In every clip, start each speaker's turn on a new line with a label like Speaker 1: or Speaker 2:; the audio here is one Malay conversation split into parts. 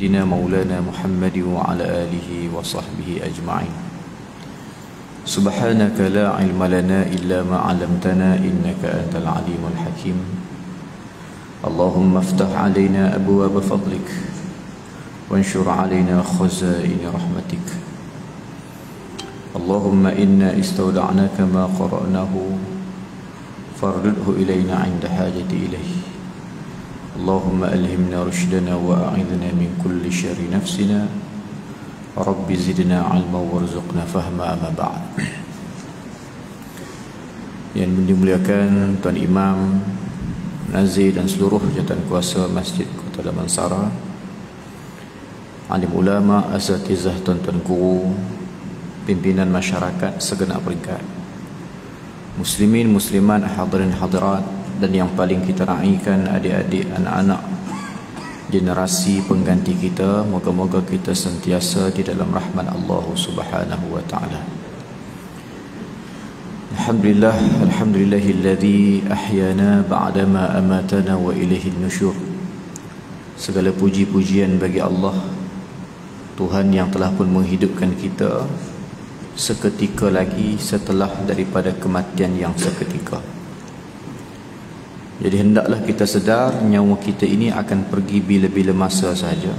Speaker 1: سيدنا مولانا محمد وعلى آله وصحبه أجمعين. سبحانك لا علم لنا إلا ما علمتنا إنك أنت العليم الحكيم. اللهم افتح علينا أبواب فضلك وانشر علينا خزائن رحمتك. اللهم إنا استودعناك ما قرأناه فاردده إلينا عند حاجة إليه. اللهم ألهمنا رشدنا وأعذنا من كل شر نفسنا. رب زدنا علما وارزقنا فهما. أما بعد. Yang dimuliakan Tuan Imam Nazir dan seluruh jawatan kuasa Masjid Kota Damansara, alim ulama, asatizah, tuan-tuan guru, pimpinan masyarakat segenap peringkat, muslimin, muslimat, hadirin hadirat, dan yang paling kita raikan adik-adik, anak-anak generasi pengganti kita, moga-moga kita sentiasa di dalam rahmat Allah Subhanahu wa taala. Alhamdulillah, alhamdulillahilladzi ahyana ba'dama amatana wa ilaihin nusyur. Segala puji-pujian bagi Allah, Tuhan yang telah pun menghidupkan kita seketika lagi setelah daripada kematian yang seketika. Jadi hendaklah kita sedar nyawa kita ini akan pergi bila-bila masa saja,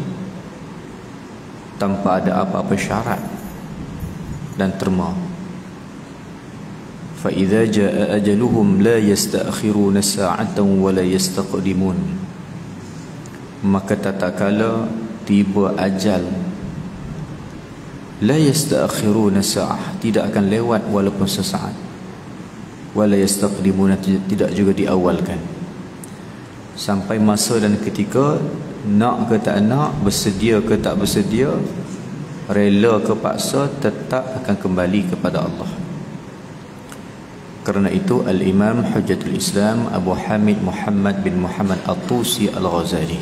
Speaker 1: tanpa ada apa-apa syarat dan terma. Fa idza jaa ajaluhum la yasta'khiruna sa'atan wa la yastaqdimun. Maka tatkala tiba ajal, la yasta'khiruna sa'ah, tidak akan lewat walaupun sesaat, wa la yastaqdimun, tidak juga diawalkan. Sampai masa dan ketika nak ke tak nak, bersedia ke tak bersedia, rela ke paksa, tetap akan kembali kepada Allah. Kerana itu Al-Imam Hujjatul Islam Abu Hamid Muhammad bin Muhammad At-Tusi Al-Ghazali,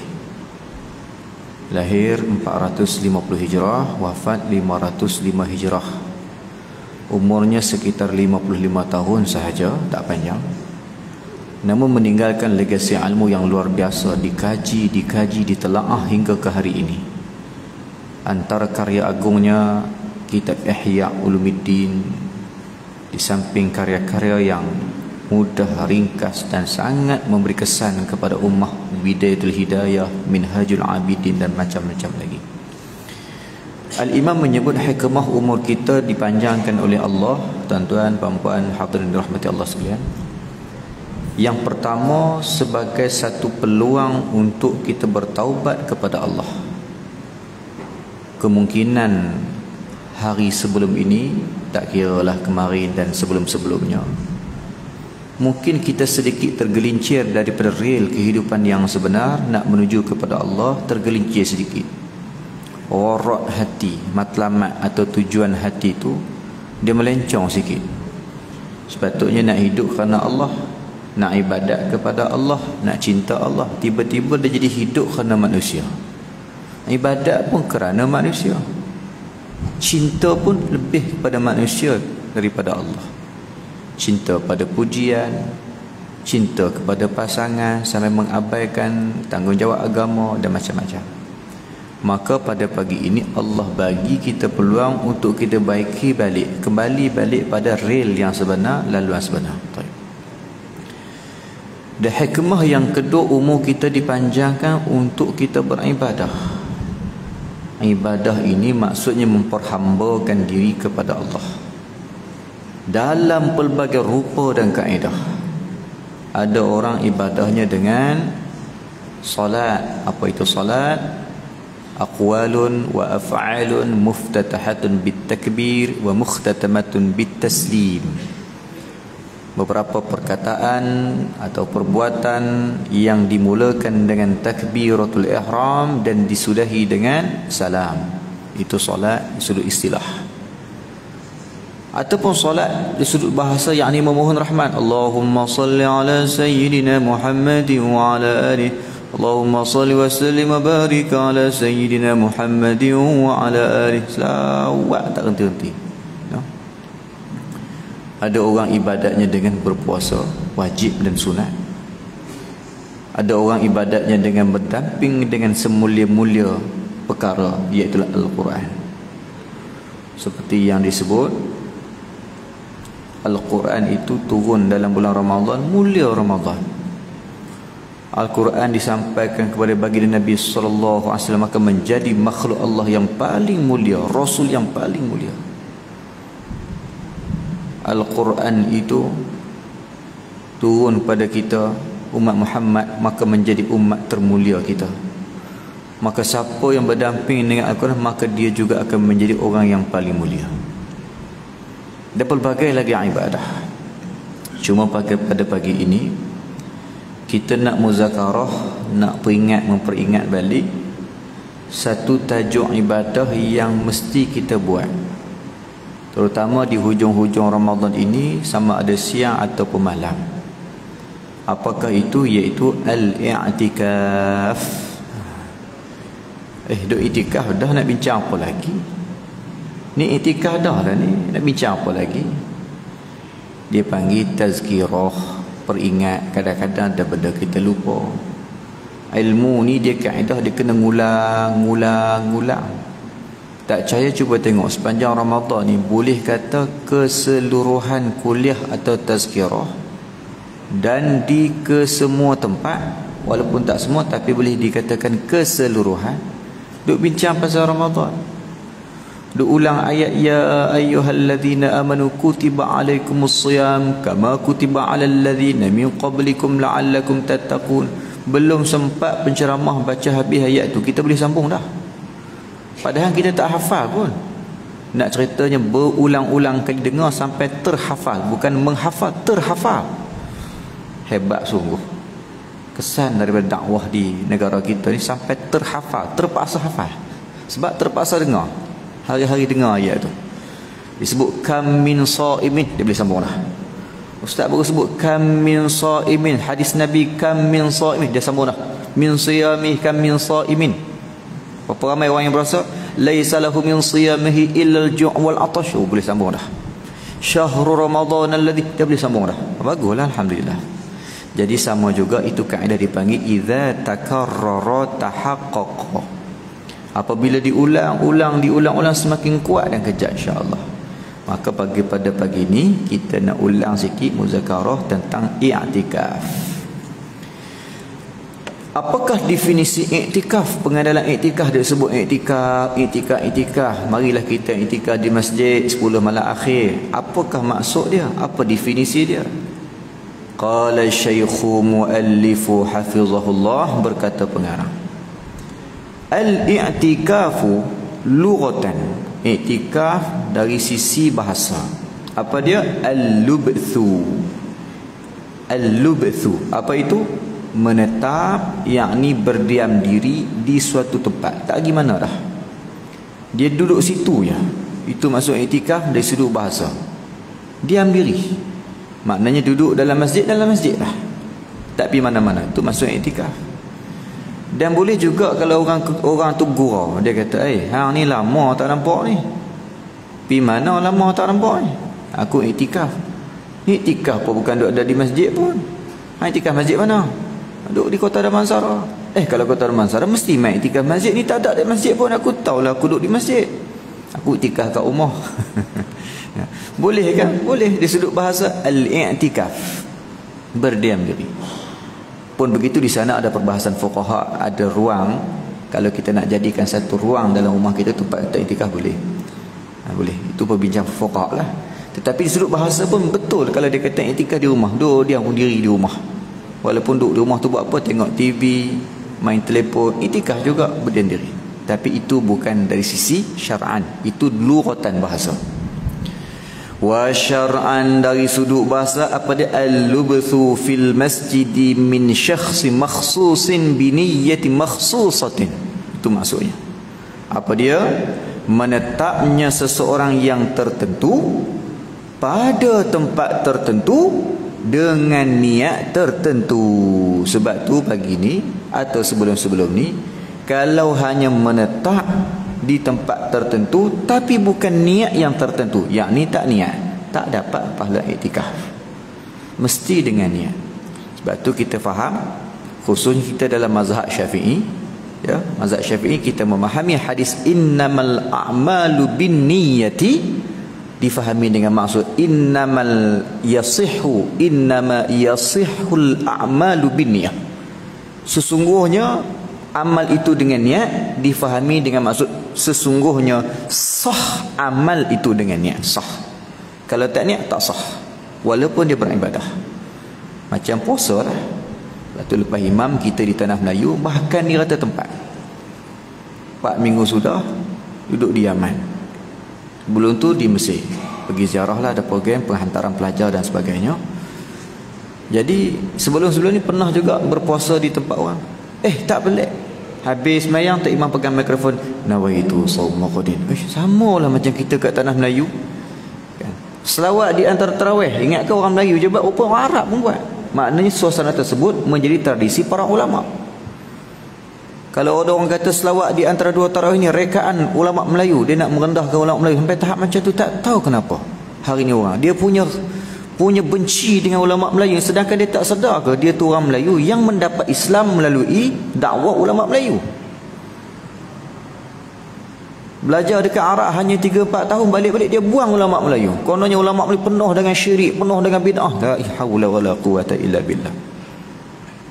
Speaker 1: lahir 450 Hijrah, wafat 505 Hijrah. Umurnya sekitar 55 tahun sahaja, tak panjang. Namun meninggalkan legasi ilmu yang luar biasa, dikaji, ditelaah hingga ke hari ini. Antara karya agungnya kitab Ihya Ulumuddin, di samping karya-karya yang mudah, ringkas dan sangat memberi kesan kepada ummah, Bidayatul Hidayah, Minhajul Abidin dan macam-macam lagi. Al-Imam menyebut hikmah umur kita dipanjangkan oleh Allah. Tuan-tuan, puan-puan, hadirin dirahmati Allah sekalian, yang pertama sebagai satu peluang untuk kita bertaubat kepada Allah. Kemungkinan hari sebelum ini, tak kiralah kemarin dan sebelum-sebelumnya, mungkin kita sedikit tergelincir daripada rel kehidupan yang sebenar, nak menuju kepada Allah, tergelincir sedikit. Warak hati, matlamat atau tujuan hati itu dia melencong sikit. Sepatutnya nak hidup kerana Allah, nak ibadat kepada Allah, nak cinta Allah, tiba-tiba dia jadi hidup kerana manusia. Ibadat pun kerana manusia, cinta pun lebih kepada manusia daripada Allah. Cinta pada pujian, cinta kepada pasangan, sampai mengabaikan tanggungjawab agama dan macam-macam. Maka pada pagi ini Allah bagi kita peluang untuk kita baiki balik, kembali balik pada rel yang sebenar, laluan sebenar. Dan hikmah yang kedua, umur kita dipanjangkan untuk kita beribadah. Ibadah ini maksudnya memperhambakan diri kepada Allah dalam pelbagai rupa dan kaedah. Ada orang ibadahnya dengan salat. Apa itu salat? Aqwalun wa af'alun muftatahatun bitakbir wa mukhtatamatun bitaslim. Beberapa perkataan atau perbuatan yang dimulakan dengan takbiratul ihram dan disudahi dengan salam. Itu solat di sudut istilah. Ataupun solat di sudut bahasa, yakni memohon rahmat. Allahumma salli ala sayyidina Muhammadin wa ala alihi. Allahumma salli wa sallim wa barik ala sayyidina Muhammadin wa ala alihi. Selawat tak henti-henti. Ada orang ibadatnya dengan berpuasa wajib dan sunat. Ada orang ibadatnya dengan berdamping dengan semulia-mulia perkara, iaitu Al-Quran. Seperti yang disebut, Al-Quran itu turun dalam bulan Ramadan, mulia Ramadan. Al-Quran disampaikan kepada baginda Nabi sallallahu alaihi wasallam, maka menjadi makhluk Allah yang paling mulia, Rasul yang paling mulia. Al-Quran itu turun pada kita umat Muhammad, maka menjadi umat termulia kita. Maka siapa yang berdamping dengan Al-Quran, maka dia juga akan menjadi orang yang paling mulia. Dan pelbagai lagi ibadah. Cuma pada pagi ini kita nak muzakarah, nak memperingat balik satu tajuk ibadah yang mesti kita buat, terutama di hujung-hujung Ramadan ini, sama ada siang ataupun malam. Apakah itu? Iaitu al-i'tikaf. Duk i'tikaf dah, nak bincang apa lagi? Ni i'tikaf dah lah ni, nak bincang apa lagi? Dia panggil tazkirah, peringat. Kadang-kadang daripada kita lupa. Ilmu ni dia kaedah, dia kena ngulang. Tak percaya cuba tengok sepanjang Ramadan ni, boleh kata keseluruhan kuliah atau tazkirah, dan di kesemua tempat, walaupun tak semua tapi boleh dikatakan keseluruhan, duk bincang pasal Ramadan. Duk ulang ayat ya ayyuhalladzina amanu kutiba alaikumusshiyam kama kutiba alal ladzina min qablikum la'allakum tattaqun. Belum sempat penceramah baca habis ayat tu, kita boleh sambung dah. Padahal kita tak hafal pun. Nak ceritanya berulang-ulang kali dengar sampai terhafal, bukan menghafal, terhafal. Hebat sungguh. Kesan daripada dakwah di negara kita ni sampai terhafal, terpaksa hafal. Sebab terpaksa dengar. Hari-hari dengar ayat tu. Disebut kam min shaimin, dia boleh sambung dah. Ustaz baru sebut kam min shaimin, hadis Nabi kam min shaimin, dia sambung dah. Min siyamih kam min shaimin. Berapa ramai orang yang berasa laisa lahu min siyamihi illa al-ju' wal 'atash, boleh sambung dah. Syahrul Ramadan alladhi, dia boleh sambung dah. Baguslah, alhamdulillah. Jadi sama juga itu kaedah dipanggil idza takarrara tahaqqaqa. Apabila diulang-ulang semakin kuat dan kejat, insya-Allah. Maka pada pagi ini kita nak ulang sikit muzakarah tentang i'tikaf. Apakah definisi i'tikaf? Pengandalan i'tikaf, dia sebut i'tikaf. Marilah kita i'tikaf di masjid 10 malam akhir. Apakah maksud dia? Apa definisi dia? Qala syaikhu muallifu hafizahullah, berkata pengarang, al-i'tikafu lughatan, i'tikaf dari sisi bahasa. Apa dia? Al-lubthu. Apa itu? Menetap, yakni berdiam diri di suatu tempat, tak pergi mana dah, dia duduk situ ya. Itu maksud i'tikaf dari sudut bahasa. Diam diri, maknanya duduk dalam masjid lah, tak pergi mana-mana. Itu maksud i'tikaf. Dan boleh juga kalau orang tu gurau, dia kata, hang ni lama tak nampak ni. Pi mana lama tak nampak ni? Aku i'tikaf. I'tikaf pun bukan duduk ada di masjid pun. Hang i'tikaf masjid mana? Duduk di Kota Damansara. Kalau Kota Damansara mesti main i'tikaf masjid ni, tak ada di masjid pun. Aku tahulah aku duduk di masjid. Aku i'tikaf kat rumah. Boleh kan? Boleh. Di sudut bahasa al-i'tikaf, berdiam diri. Pun begitu, di sana ada perbahasan fuqaha, ada ruang. Kalau kita nak jadikan satu ruang dalam rumah kita tempat i'tikaf, boleh. Boleh. Itu perbincangan fuqaha lah. Tetapi di sudut bahasa pun betul kalau dia kata i'tikaf di rumah, diam diri di rumah. Walaupun duduk di rumah tu buat apa? Tengok TV, main telefon, i'tikaf juga, berdiam diri. Tapi itu bukan dari sisi syar'an, itu lughatan bahasa. Wa syar'an, dari sudut bahasa, apa dia? Al-lubthu fil masjidi min syakhsi makhsusin bi niyyati makhsusatin. Itu maksudnya. Apa dia? Menetapnya seseorang yang tertentu pada tempat tertentu dengan niat tertentu. Sebab tu pagi ni atau sebelum-sebelum ni, kalau hanya menetap di tempat tertentu tapi bukan niat yang tertentu, yakni tak niat, tak dapat pahala i'tikaf. Mesti dengan niat. Sebab tu kita faham, khususnya kita dalam mazhab Syafi'i, Ya, mazhab Syafi'i kita memahami hadis innamal a'malu binniyati difahami dengan maksud innama yasihhul a'malu binniyah. Sesungguhnya amal itu dengan niat difahami dengan maksud sesungguhnya sah amal itu dengan niat, sah. Kalau tak niat tak sah walaupun dia beribadah. Macam puasa lah. Lepas lepas imam kita di tanah Melayu, bahkan di rata tempat 4 minggu sudah duduk di Yaman, sebelum tu di Mesir, pergi ziarah lah, ada program penghantaran pelajar dan sebagainya. Jadi sebelum-sebelum ni pernah juga berpuasa di tempat orang. Tak pelik, habis semayang tak imam pegang mikrofon, nawaitu shaum qadin. Sama lah macam kita kat tanah Melayu kan? Selawat di antara tarawih, ingat ke orang Melayu je buat, rupa orang Arab pun buat. Maknanya suasana tersebut menjadi tradisi para ulama. Kalau ada orang kata selawat di antara dua tarawih ni rekaan ulama Melayu, dia nak merendahkan ulama Melayu sampai tahap macam tu, tak tahu kenapa hari ni orang dia punya benci dengan ulama Melayu, sedangkan dia tak sedar ke dia tu orang Melayu yang mendapat Islam melalui dakwah ulama Melayu. Belajar dekat Arab hanya 3-4 tahun, balik-balik dia buang ulama Melayu. Kononnya ulama Melayu penuh dengan syirik, penuh dengan bid'ah. La haula wala quwata illa billah.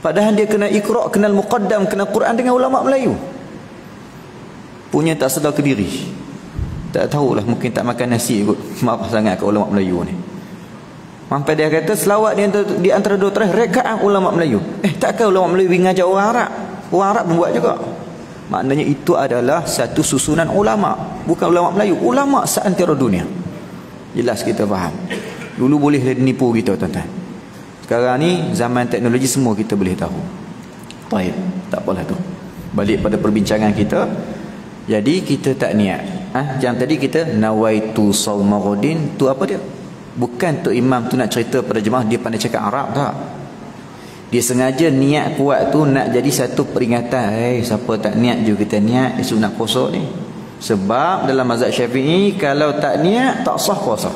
Speaker 1: Padahal dia kena iqra', kenal muqaddam, kenal Quran dengan ulama Melayu. Punya tak sedar ke diri. Tak tahulah, mungkin tak makan nasi kot. Maaf sangat ke ulama Melayu ni. Sampai dia kata selawat di antara dua terakhir rekaan ulama Melayu. Takkan ulama Melayu mengajar orang Arab? Orang Arab pun buat juga. Maknanya itu adalah satu susunan ulama, bukan ulama Melayu, ulama seantero dunia. Jelas kita faham. Dulu boleh nipu kita tuan-tuan. Sekarang ni zaman teknologi semua kita boleh tahu. Baik, tak apalah tu. Balik pada perbincangan kita. Jadi kita tak niat. Yang tadi kita nawaitu shaum qadin, tu apa dia? Bukan tu imam tu nak cerita pada jemaah dia pandai cakap Arab, tak. Dia sengaja niat kuat tu nak jadi satu peringatan. Siapa tak niat juga kita niat esok nak puasa ni. Sebab dalam mazhab Syafi'i kalau tak niat tak sah puasa.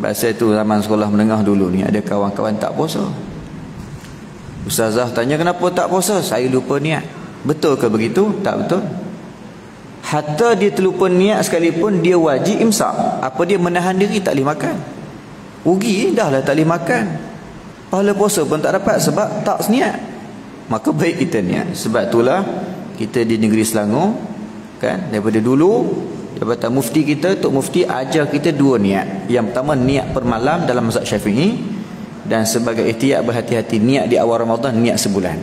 Speaker 1: Bahasa tu zaman sekolah menengah dulu ni ada kawan-kawan tak puasa. Ustazah tanya kenapa tak puasa? Saya lupa niat. Betul ke begitu? Tak betul. Hatta dia terlupa niat sekalipun dia wajib imsak. Apa dia menahan diri tak boleh makan. Rugi dah lah tak boleh makan. Pahala puasa pun tak dapat sebab tak niat. Maka baik kita niat. Sebab itulah kita di negeri Selangor kan, daripada dulu Jabatan Mufti kita, Tok Mufti ajar kita dua niat. Yang pertama niat per malam dalam mazhab Syafi'i, dan sebagai ihtiyat berhati-hati niat di awal Ramadan, niat sebulan.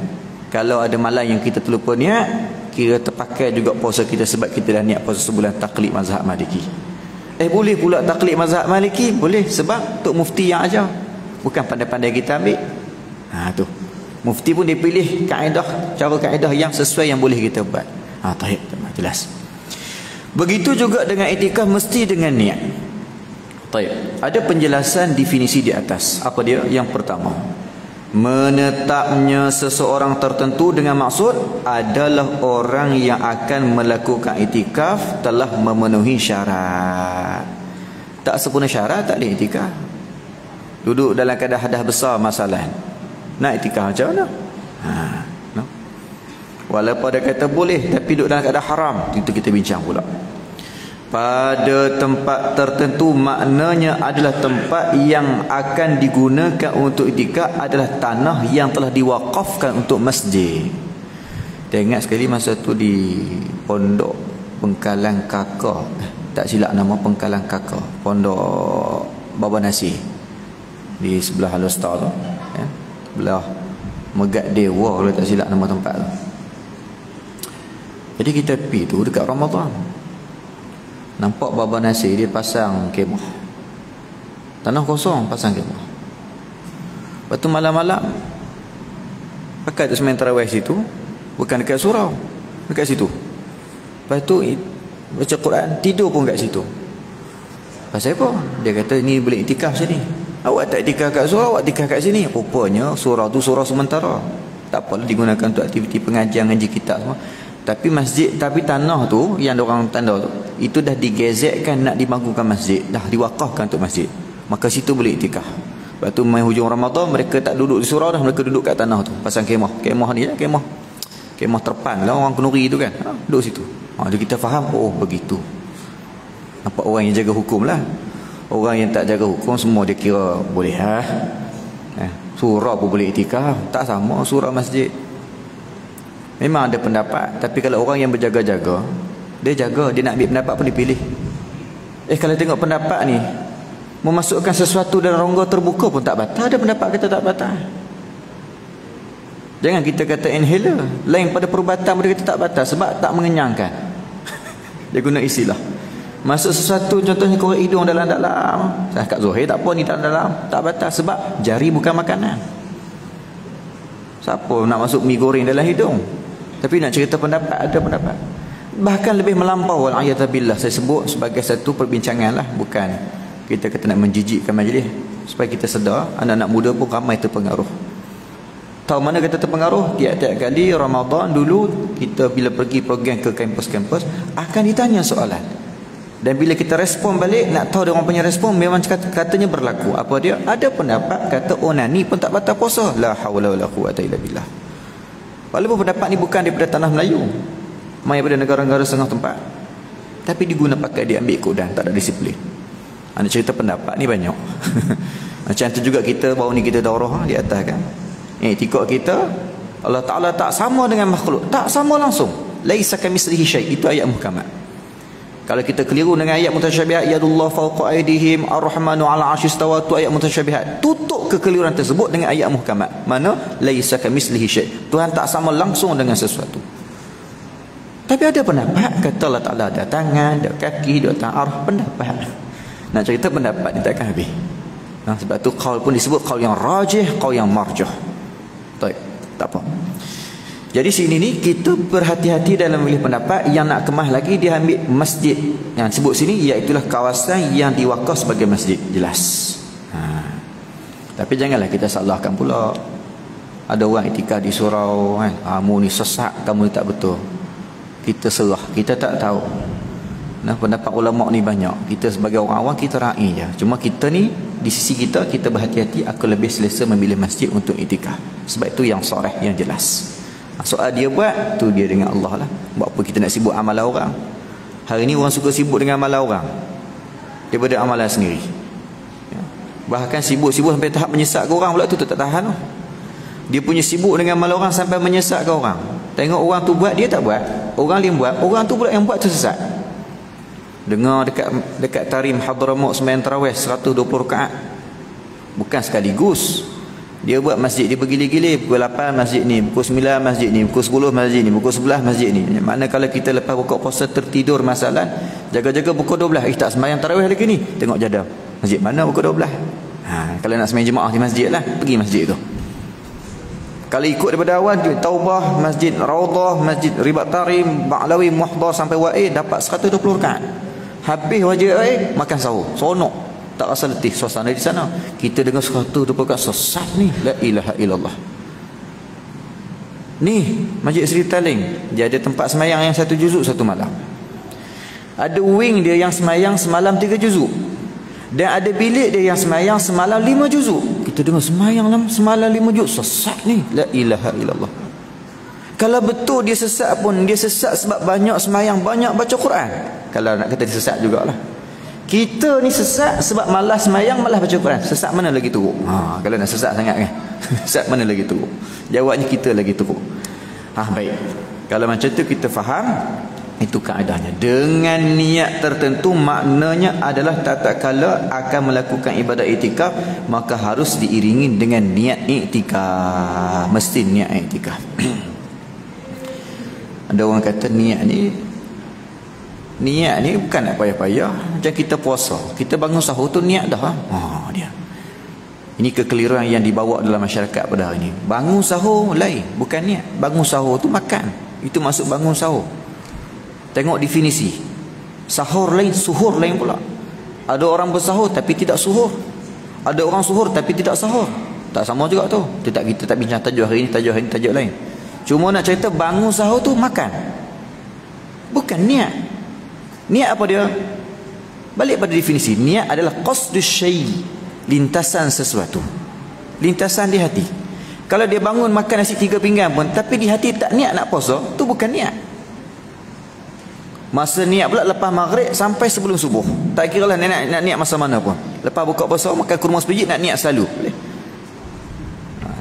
Speaker 1: Kalau ada malam yang kita terlupa niat, kira terpakai juga puasa kita sebab kita dah niat puasa sebulan taklid mazhab Maliki. Boleh pula taklid mazhab Maliki? Boleh, sebab Tok Mufti yang ajar. Bukan pandai-pandai kita ambil. Tu. Mufti pun dia pilih kaedah, cara kaedah yang sesuai yang boleh kita buat. Taib, jelas. Begitu juga dengan iktikaf mesti dengan niat. Taib. Ada penjelasan definisi di atas. Apa dia? Yang pertama, menetapnya seseorang tertentu dengan maksud adalah orang yang akan melakukan iktikaf telah memenuhi syarat. Tak sempurna syarat tak boleh iktikaf. Duduk dalam keadaan hadas besar masalah, nak iktikaf macam mana? No? Walaupun dia kata boleh tapi duduk dalam keadaan haram, itu kita bincang pula. Pada tempat tertentu maknanya adalah tempat yang akan digunakan untuk iktikaf adalah tanah yang telah diwakafkan untuk masjid. Saya ingat sekali masa tu di Pondok Pengkalan Kakak, tak silap nama Pengkalan Kakak, Pondok Baba Nasir di sebelah Al-Star tu, ya? Sebelah Megat Dewa kalau tak silap nama tempat tu. Jadi kita pergi tu dekat Ramadan, nampak Baba Nasir dia pasang kemah, tanah kosong pasang kemah. Lepas tu malam-malam pakai tu semain tarawih situ, bukan dekat surau, dekat situ. Lepas tu baca Quran, tidur pun kat situ. Pasal apa? Dia kata ni boleh iktikaf sini. Awak tak iktikaf kat surau, awak iktikaf kat sini. Rupanya surau tu surau sementara, tak apalah digunakan untuk aktiviti pengajian, ngaji kitab semua. Tapi masjid, tapi tanah tu yang orang tanda tu, itu dah digezetkan nak dibangunkan masjid, dah diwakafkan untuk masjid. Maka situ boleh iktikaf. Lepas tu main hujung Ramadan mereka tak duduk di surau dah, mereka duduk kat tanah tu, pasang kemah. Kemah ni lah, kemah Kemah terpan lah orang Kenuri tu kan. Duduk situ. Jadi kita faham, oh begitu. Nampak orang yang jaga hukum lah. Orang yang tak jaga hukum semua dia kira boleh surau pun boleh iktikaf. Tak sama surau masjid. Memang ada pendapat, tapi kalau orang yang berjaga-jaga, dia jaga, dia nak ambil pendapat pun dipilih. Kalau tengok pendapat ni memasukkan sesuatu dalam rongga terbuka pun tak batal, ada pendapat kata tak batal. Jangan kita kata inhaler lain pada perubatan pun kita tak batal sebab tak mengenyangkan. Dia guna istilah masuk sesuatu, contohnya korek hidung dalam-dalam. Kat Zuhair tak apa ni dalam-dalam, tak batal sebab jari bukan makanan. Siapa nak masuk mi goreng dalam hidung? Tapi nak cerita pendapat, ada pendapat. Bahkan lebih melampau, wal-ayatabillah, saya sebut sebagai satu perbincangan lah, bukan kita kata nak menjijikkan majlis, supaya kita sedar anak-anak muda pun ramai terpengaruh. Tahu mana kata terpengaruh? Tiap-tiap kali Ramadan dulu kita bila pergi program ke kampus-kampus akan ditanya soalan. Dan bila kita respon balik, nak tahu dia orang punya respon, memang katanya berlaku. Apa dia? Ada pendapat kata onani pun tak batal puasa. La haula wala quwata illa billah. Walaupun pendapat ni bukan daripada tanah Melayu, mai daripada negara-negara setengah tempat, tapi diguna pakai, dia ambil ikut dan tak ada disiplin. Anda cerita pendapat ni banyak. Macam tu juga kita baru ni kita daurah di atas kan. Iktikad kita Allah Ta'ala tak sama dengan makhluk, tak sama langsung. Laisa kamitslihi syai', itu ayat muhkamat. Kalau kita keliru dengan ayat mutasyabihat, yadullah fawqa aydihim ar-rahmanu 'ala 'arsy istawa, tu ayat mutasyabihat. Tutup kekeliruan tersebut dengan ayat muhkamat. Mana laisa kamitslihi syai', Tuhan tak sama langsung dengan sesuatu. Tapi ada pendapat kata Allah Ta'ala ada tangan, ada kaki, ada arah, pendapat. Nak cerita pendapat ni takkan habis. Sebab tu qaul pun disebut qaul yang rajih, qaul yang marjah. Baik, tak apa. Jadi sini ni kita berhati-hati dalam memilih pendapat. Yang nak kemas lagi, dia ambil masjid yang sebut sini, iaitulah kawasan yang diwakaf sebagai masjid, jelas. Tapi janganlah kita salahkan pula. Ada orang iktikaf di surau kan, kamu ni sesat, kamu ni tak betul. Kita serah, kita tak tahu. Pendapat ulama ni banyak. Kita sebagai orang awam kita ra'i je. Cuma kita ni di sisi kita, kita berhati-hati, aku lebih selesa memilih masjid untuk iktikaf. Sebab itu yang sharih, yang jelas. Soal dia buat, tu dia dengan Allah lah. Buat apa kita nak sibuk amalan orang? Hari ni orang suka sibuk dengan amalan orang daripada amalan sendiri. Bahkan sibuk-sibuk sampai tahap menyesatkan orang pula, tu tak tahan tu. Dia punya sibuk dengan amalan orang sampai menyesatkan orang. Tengok orang tu buat, dia tak buat. Orang lain buat, orang tu pula yang buat tu sesat. Dengar dekat Tarim Hadramaut sembahyang tarawih 120 rakaat. Bukan sekaligus. Dia buat masjid, dia bergilir-gilir, pukul 8 masjid ni, pukul 9 masjid ni, pukul 10 masjid ni, pukul 11 masjid ni. Mana kalau kita lepas buka puasa tertidur masalah, jaga-jaga pukul 12, tak sembahyang tarawih lagi ni, tengok jadah masjid mana pukul 12. Kalau nak sembahyang jemaah di masjid lah, pergi masjid tu. Kalau ikut daripada awal, Taubah, Masjid Raudhah, Masjid Ribat Tarim, Ba'lawi, Muhdar sampai Wa'id, dapat 120 rakaat. Habis wajib Wa'id, makan sahur, sonok, tak rasa letih suasana di sana. Kita dengar 120 rakaat sesat ni, la ilaha illallah. Ni Masjid Seri Taling, dia ada tempat semayang yang 1 juzuk 1 malam. Ada wing dia yang semayang semalam 3 juzuk. Dan ada bilik dia yang semayang semalam 5 juzuk. Kita dengar semayang semalam 5 juzuk, sesat ni, la ilaha illallah. Kalau betul dia sesat pun, dia sesat sebab banyak semayang, banyak baca Quran. Kalau nak kata dia sesat jugalah. Kita ni sesat sebab malas semayang, malas baca Quran. Sesat mana lagi teruk? Kalau nak sesat sangat kan. Sesat mana lagi teruk? Jawabnya kita lagi teruk. Baik. Kalau macam tu kita faham, itu kaedahnya. Dengan niat tertentu, maknanya adalah tatkala akan melakukan ibadat iktikaf, maka harus diiringi dengan niat iktikaf. Mesti niat iktikaf. Ada orang kata niat ni bukan nak payah-payah. Macam kita puasa, kita bangun sahur tu niat dah. Dia. Ini kekeliruan yang dibawa dalam masyarakat pada hari ini. Bangun sahur lain, bukan niat. Bangun sahur tu makan, itu masuk bangun sahur. Tengok definisi. Sahur lain, suhur lain pula. Ada orang bersahur tapi tidak suhur. Ada orang suhur tapi tidak sahur. Tak sama juga tu. Kita tak bincang tajuk hari ini, tajuk hari ini, tajuk lain. Cuma nak cerita bangun sahur tu makan, bukan niat. Niat apa dia? Balik pada definisi. Niat adalah qasdus syai', lintasan sesuatu, lintasan di hati. Kalau dia bangun makan nasi 3 pinggan pun, tapi di hati tak niat nak puasa, tu bukan niat. Masa niat pula lepas maghrib sampai sebelum subuh. Tak kira lah nak niat masa mana pun. Lepas buka puasa makan kurma sebiji nak niat selalu.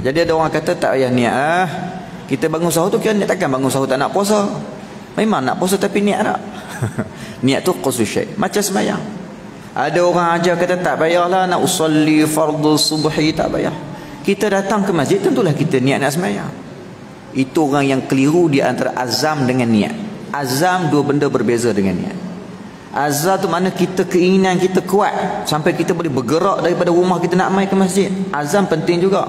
Speaker 1: Jadi ada orang kata tak payah niat. Kita bangun sahur tu kira niat, takkan bangun sahur tak nak puasa. Memang nak puasa tapi niat tak. Niat tu khusus syai. Macam sembahyang. Ada orang ajar kata tak payahlah nak usolli fardhu subhi, tak payah. Kita datang ke masjid tentulah kita niat nak sembahyang. Itu orang yang keliru di antara azam dengan niat. Azam dua benda berbeza dengan niat. Azam tu mana kita keinginan kita kuat sampai kita boleh bergerak daripada rumah kita nak mai ke masjid. Azam penting juga.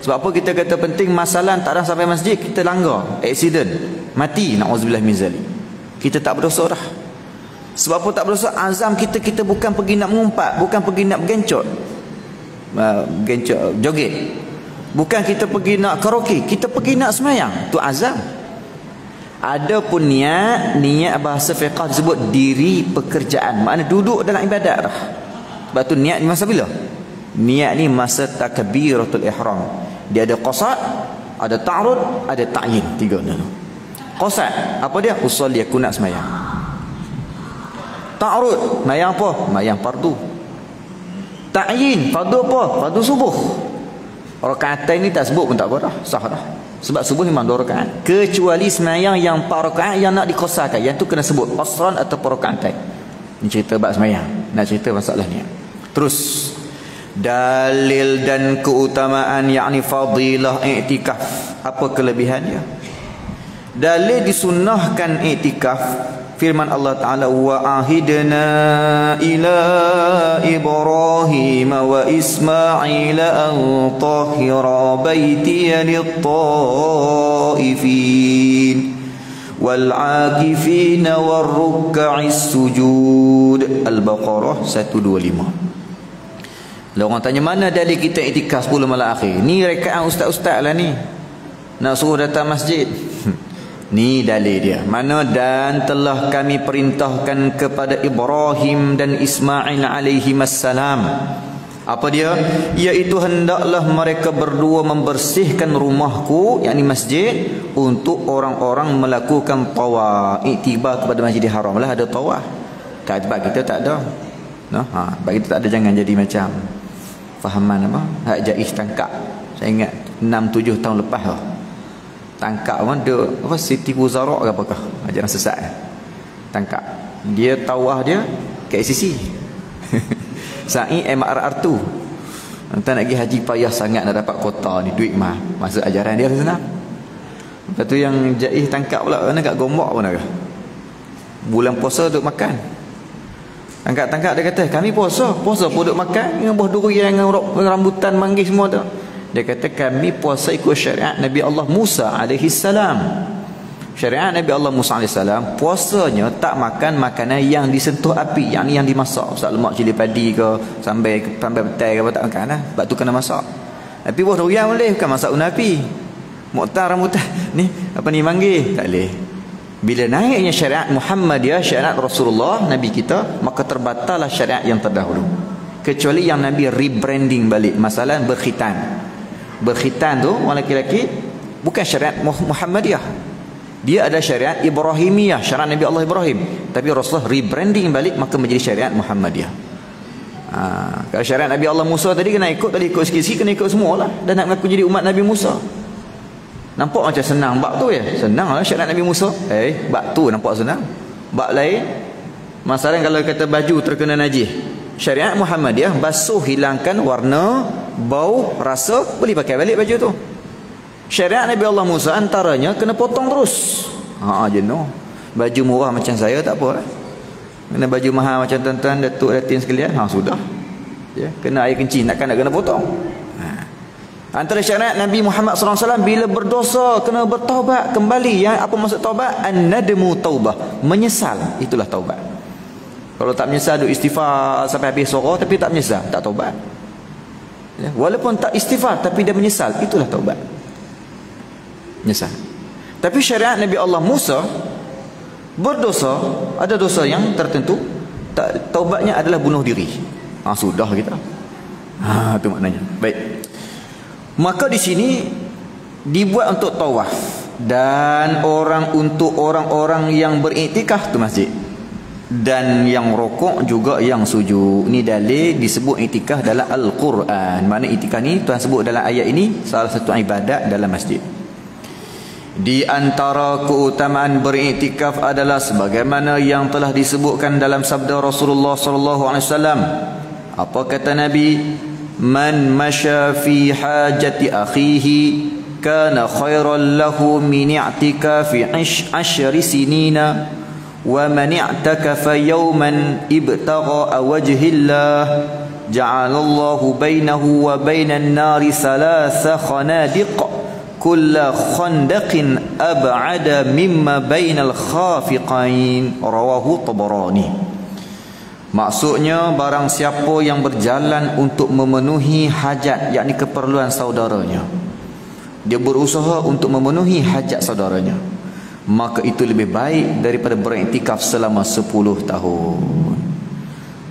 Speaker 1: Sebab apa kita kata penting? Masalah tak ada sampai masjid kita langgar, accident, mati, na'udzubillah min zalik. Kita tak berdosa dah. Sebab apa tak berdosa? Azam kita bukan pergi nak mengumpat, bukan pergi nak bergencot, joget. Bukan kita pergi nak karaoke, kita pergi nak sembahyang. Tu azam. Adapun niat bahasa fiqh disebut diri pekerjaan. Maknanya duduk dalam ibadat dah. Sebab tu niat ni masa bila? Niat ni masa takbiratul ihram. Dia ada qasad, ada ta'arud, ada ta'yin. 3 dulu. Qasad, apa dia? Usolli, aku nak sembahyang. Ta'arud, sembahyang apa? Sembahyang fardu. Ta'yin, fardu apa? Fardu subuh. Rakaat ini tak sebut pun tak apa dah, sah dah. Sebab subuh memang 2 rakaat. Kecuali sembahyang yang 4 rakaat yang nak dikosarkan, yang tu kena sebut qasran atau rakaat. Ini cerita bab sembahyang. Nak cerita masalah ni. Terus dalil dan keutamaan yakni fadilah i'tikaf. Apa kelebihannya? Dalil disunnahkan i'tikaf. Firman Allah Ta'ala, wa ahidna ila Ibrahim wa Ismail an tahira baitiya lit-taifin wal-'akifin war-ruk'is sujud. Al-Baqarah 125. Kalau orang tanya mana dalil kita iktikaf 10 malam akhir, ni rekaan ustaz-ustaz lah ni, nak suruh datang masjid. Ni dalil dia. Mana? Dan telah kami perintahkan kepada Ibrahim dan Ismail alaihimassalam. Apa dia? Iaitu hendaklah mereka berdua membersihkan rumahku, yakni masjid, untuk orang-orang melakukan tawaf. Iktibar kepada Masjidil Haram lah, ada tawaf. Sebab kita tak ada. Nah, sebab kita tak ada, jangan jadi macam fahaman apa? Hak Jais tangkap. Saya ingat 6-7 tahun lepas lah. Tangkap orang dia apa, Siti Wuzara ke apakah, ajaran sesat. Tangkap dia, tawah dia KCC. Sa'i MRR tu. Entah nak pergi haji payah sangat nak dapat kota ni, duit mah. Masa ajaran dia senang. Lepas tu yang Jais tangkap pula kena kat Gombak pun dah. Bulan puasa duk makan. Tangkap dia kata kami puasa pun duk makan dengan buah durian dengan rambutan manggis semua tu. Dia kata kami puasa ikut syariat Nabi Allah Musa alaihi salam. Syariat Nabi Allah Musa alaihi salam, puasanya tak makan makanan yang disentuh api, yang dimasak. Ustaz lemak cili padi ke, sampai petai ke apa, tak makan lah. Sebab tu kena masak. Tapi buah durian boleh, bukan masak guna api. Muktar rambutan ni apa ni manggis, tak boleh. Bila naiknya syariat Muhammadiyah, syariat Rasulullah Nabi kita, maka terbatallah syariat yang terdahulu. Kecuali yang Nabi rebranding balik. Masalah berkhitan. Berkhitan tu orang lelaki bukan syariat Muhammadiyah, dia ada syariat Ibrahimiyah, syariat Nabi Allah Ibrahim. Tapi Rasulullah rebranding balik, maka menjadi syariat Muhammadiyah. Kalau syariat Nabi Allah Musa tadi kena ikut, tadi ikut sikit-sikit, kena ikut semua lah. Dan nak mengaku jadi umat Nabi Musa. Nampak macam senang bab tu ya? Senang lah syariat Nabi Musa. Bab tu nampak senang. Bab lain, masalah kalau kata baju terkena najis, syariat Muhammadiyah basuh, hilangkan warna, bau, rasa, boleh pakai balik baju tu. Syariat Nabi Allah Musa antaranya kena potong terus. Jenuh. Baju murah macam saya tak apa lah. Kena baju mahal macam tuan-tuan, datuk, datin sekalian, sudah. Ya, kena air kencing, nak kena potong. Antara syariat Nabi Muhammad SAW, bila berdosa kena bertaubat kembali. Yang apa maksud taubat? An-nadmu taubah, menyesal, itulah taubat. Kalau tak menyesal, duk istighfar sampai habis suara tapi tak menyesal, tak taubat. Ya, walaupun tak istighfar tapi dia menyesal, itulah taubat. Menyesal. Tapi syariat Nabi Allah Musa, berdosa, ada dosa yang tertentu, taubatnya adalah bunuh diri. Sudah kita. Itu maknanya. Baik. Maka di sini dibuat untuk tawaf dan untuk orang-orang yang beriktikaf tu masjid, dan yang rokok juga yang sujud. Ini dalil disebut iktikaf dalam Al-Quran. Mana iktikaf ni Tuhan sebut dalam ayat ini salah satu ibadat dalam masjid. Di antara keutamaan beriktikaf adalah sebagaimana yang telah disebutkan dalam sabda Rasulullah sallallahu alaihi wasallam. Apa kata Nabi? Man masya fi hajati akhihi kana khairan lahu min i'tikafi 10 sinina wa man i'takafa yawman ibtagha wajhillah ja'alallahu bainahu wa bainan nari thalatha khanadiq kulla khandaqin ab'ada mimma bainal khafiqain, rawahu Tabarani. Maksudnya barang siapa yang berjalan untuk memenuhi hajat, yakni keperluan saudaranya, dia berusaha untuk memenuhi hajat saudaranya, maka itu lebih baik daripada beriktikaf selama 10 tahun.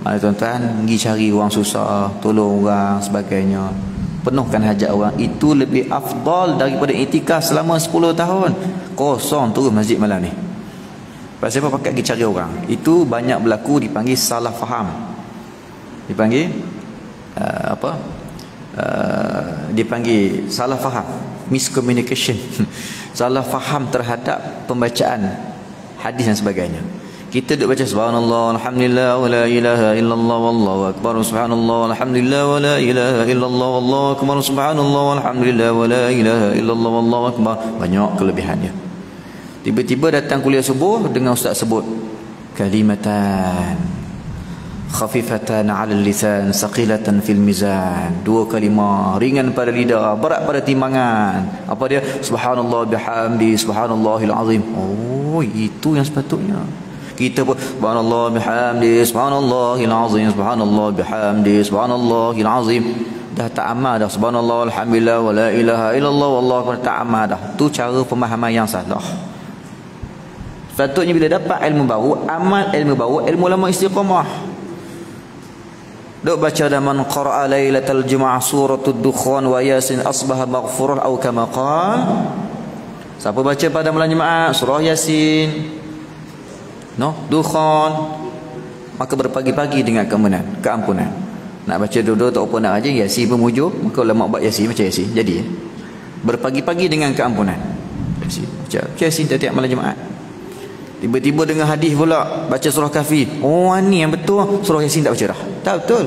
Speaker 1: Mana tuan-tuan pergi cari orang susah, tolong orang sebagainya, penuhkan hajat orang, itu lebih afdal daripada iktikaf selama 10 tahun. Kosong terus masjid malam ni. Pasal apa pakai pergi cari orang? Itu banyak berlaku, dipanggil salah faham. Dipanggil dipanggil salah faham, miscommunication. Salah faham terhadap pembacaan hadis dan sebagainya. Kita duk baca subhanallah alhamdulillah wa la ilaha illallah wallahu akbar, subhanallah alhamdulillah wa la ilaha illallah wallahu akbar, subhanallah alhamdulillah wa la ilaha illallah wallahu akbar. Banyak kelebihannya. Tiba-tiba datang kuliah subuh dengan ustaz sebut kalimatan khafifatan 'ala lisan saqilatan fil mizan, 2 kalimah ringan pada lidah, berat pada timbangan. Apa dia? Subhanallah bihamdi subhanallahil azim. Oh, itu yang sepatutnya. Kita pun subhanallah bihamdi subhanallahil azim, subhanallah bihamdi subhanallahil azim. Dah tak amal dah, subhanallah alhamdulillah wa la ilaha illallah wallahu akbar, tak amal dah. Tu cara pemahaman yang salah. Sepatutnya bila dapat ilmu baru, amal ilmu baru, ilmu lama istiqamah. Duk baca dalam qara'a lailatul jumu'ah suratul dukhan wa yasin asbaha maghfurah atau kama qala. Siapa baca pada malam Jumaat surah Yasin, dukhan, maka berpagi-pagi dengan keampunan. Nak baca dua-dua tak apa nak aja Yasin pemujur, maka ulama buat Yasin macam Yasin. Jadi berpagi-pagi dengan keampunan. Yasin baca Yasin tiap malam Jumaat. Tiba-tiba dengan hadis pula baca surah Kahfi. Oh, ni yang betul, surah Yasin tak baca dah. Tak betul.